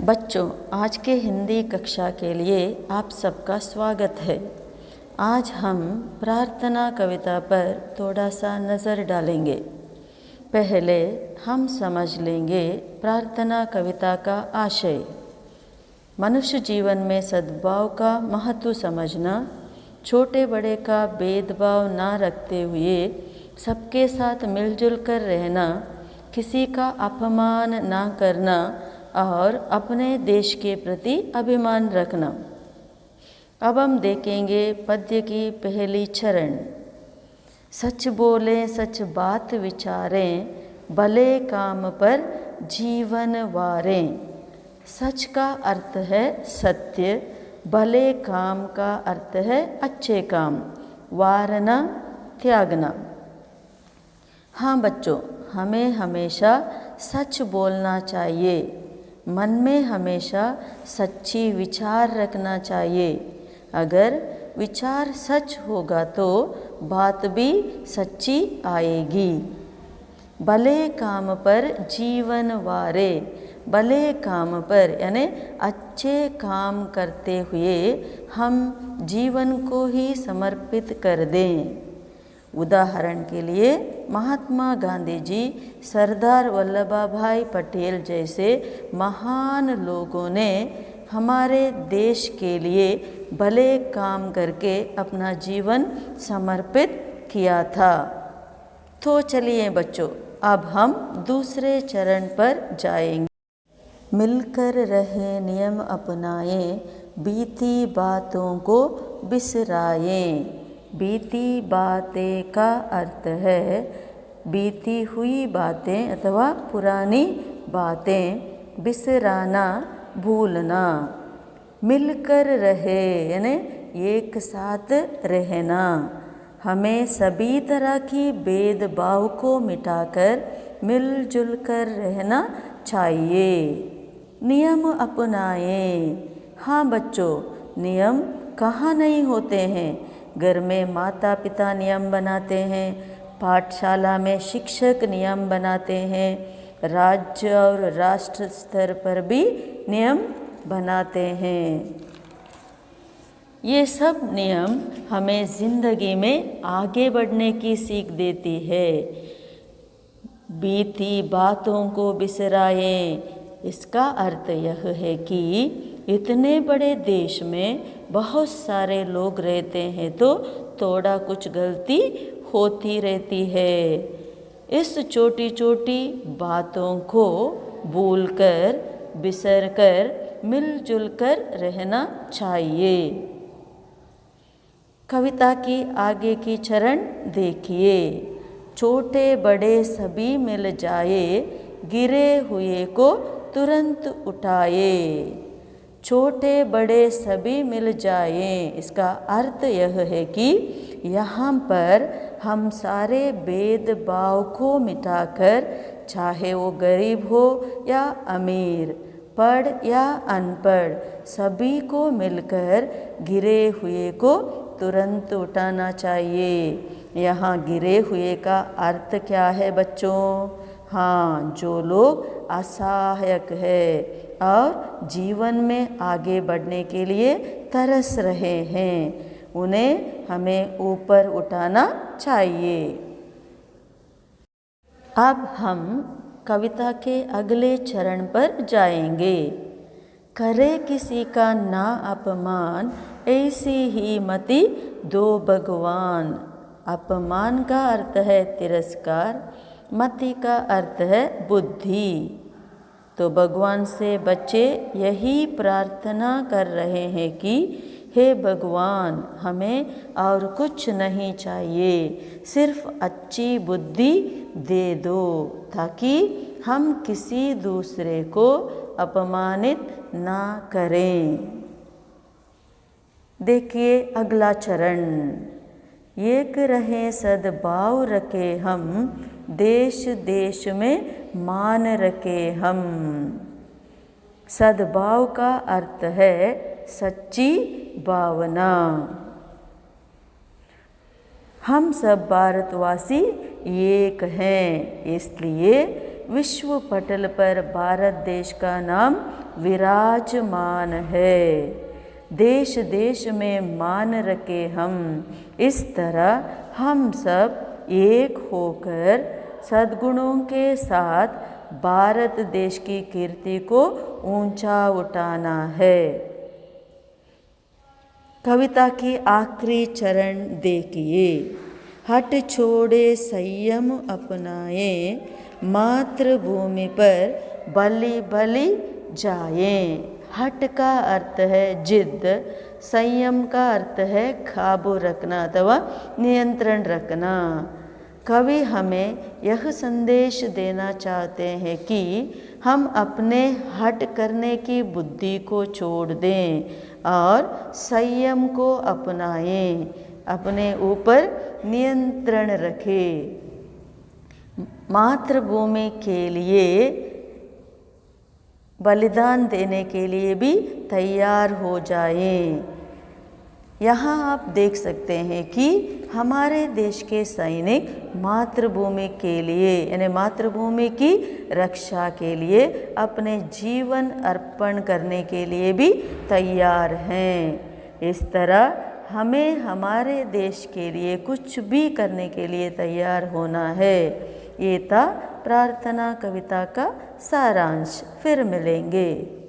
बच्चों, आज के हिंदी कक्षा के लिए आप सबका स्वागत है। आज हम प्रार्थना कविता पर थोड़ा सा नज़र डालेंगे। पहले हम समझ लेंगे प्रार्थना कविता का आशय। मनुष्य जीवन में सद्भाव का महत्व समझना, छोटे बड़े का भेदभाव ना रखते हुए सबके साथ मिलजुल कर रहना, किसी का अपमान ना करना और अपने देश के प्रति अभिमान रखना। अब हम देखेंगे पद्य की पहली चरण। सच बोलें, सच बात विचारें, भले काम पर जीवन वारें। सच का अर्थ है सत्य, भले काम का अर्थ है अच्छे काम, वारना त्यागना। हाँ बच्चों, हमें हमेशा सच बोलना चाहिए। मन में हमेशा सच्ची विचार रखना चाहिए। अगर विचार सच होगा तो बात भी सच्ची आएगी। भले काम पर जीवन वारे, भले काम पर यानी अच्छे काम करते हुए हम जीवन को ही समर्पित कर दें। उदाहरण के लिए महात्मा गांधी जी, सरदार वल्लभ भाई पटेल जैसे महान लोगों ने हमारे देश के लिए भले काम करके अपना जीवन समर्पित किया था। तो चलिए बच्चों, अब हम दूसरे चरण पर जाएंगे। मिलकर रहे, नियम अपनाएं, बीती बातों को बिसराएं। बीती बातें का अर्थ है बीती हुई बातें अथवा पुरानी बातें, बिसराना भूलना। मिलकर रहे यानी एक साथ रहना। हमें सभी तरह की भेदभाव को मिटाकर मिलजुल कर रहना चाहिए। नियम अपनाएं। हाँ बच्चों, नियम कहाँ नहीं होते हैं। घर में माता पिता नियम बनाते हैं, पाठशाला में शिक्षक नियम बनाते हैं, राज्य और राष्ट्र स्तर पर भी नियम बनाते हैं। ये सब नियम हमें ज़िंदगी में आगे बढ़ने की सीख देती है। बीती बातों को बिसराएं, इसका अर्थ यह है कि इतने बड़े देश में बहुत सारे लोग रहते हैं तो थोड़ा कुछ गलती होती रहती है। इस छोटी छोटी बातों को भूलकर, बिसरकर मिलजुल कर रहना चाहिए। कविता की आगे की चरण देखिए। छोटे बड़े सभी मिल जाए, गिरे हुए को तुरंत उठाए। छोटे बड़े सभी मिल जाएं, इसका अर्थ यह है कि यहाँ पर हम सारे भेदभाव को मिटाकर, चाहे वो गरीब हो या अमीर, पढ़ या अनपढ़, सभी को मिलकर गिरे हुए को तुरंत उठाना चाहिए। यहाँ गिरे हुए का अर्थ क्या है बच्चों? हाँ, जो लोग असहायक है और जीवन में आगे बढ़ने के लिए तरस रहे हैं, उन्हें हमें ऊपर उठाना चाहिए। अब हम कविता के अगले चरण पर जाएंगे। करे किसी का ना अपमान, ऐसी ही मति दो भगवान। अपमान का अर्थ है तिरस्कार, मति का अर्थ है बुद्धि। तो भगवान से बच्चे यही प्रार्थना कर रहे हैं कि हे भगवान, हमें और कुछ नहीं चाहिए, सिर्फ अच्छी बुद्धि दे दो ताकि हम किसी दूसरे को अपमानित ना करें। देखिए अगला चरण। एक रहे सद्भाव रखे हम, देश देश में मान रखे हम। सद्भाव का अर्थ है सच्ची भावना। हम सब भारतवासी एक हैं, इसलिए विश्व पटल पर भारत देश का नाम विराजमान है। देश देश में मान रखे हम, इस तरह हम सब एक होकर सद्गुणों के साथ भारत देश की कीर्ति को ऊंचा उठाना है। कविता की आखिरी चरण देखिए। हट छोड़े संयम अपनाए, मातृभूमि पर बलि बलि जाए। हट का अर्थ है जिद, संयम का अर्थ है काबू रखना अथवा नियंत्रण रखना। कवि हमें यह संदेश देना चाहते हैं कि हम अपने हट करने की बुद्धि को छोड़ दें और संयम को अपनाएं, अपने ऊपर नियंत्रण रखें। मातृभूमि के लिए बलिदान देने के लिए भी तैयार हो जाएं। यहाँ आप देख सकते हैं कि हमारे देश के सैनिक मातृभूमि के लिए यानी मातृभूमि की रक्षा के लिए अपने जीवन अर्पण करने के लिए भी तैयार हैं। इस तरह हमें हमारे देश के लिए कुछ भी करने के लिए तैयार होना है। ये था प्रार्थना कविता का सारांश। फिर मिलेंगे।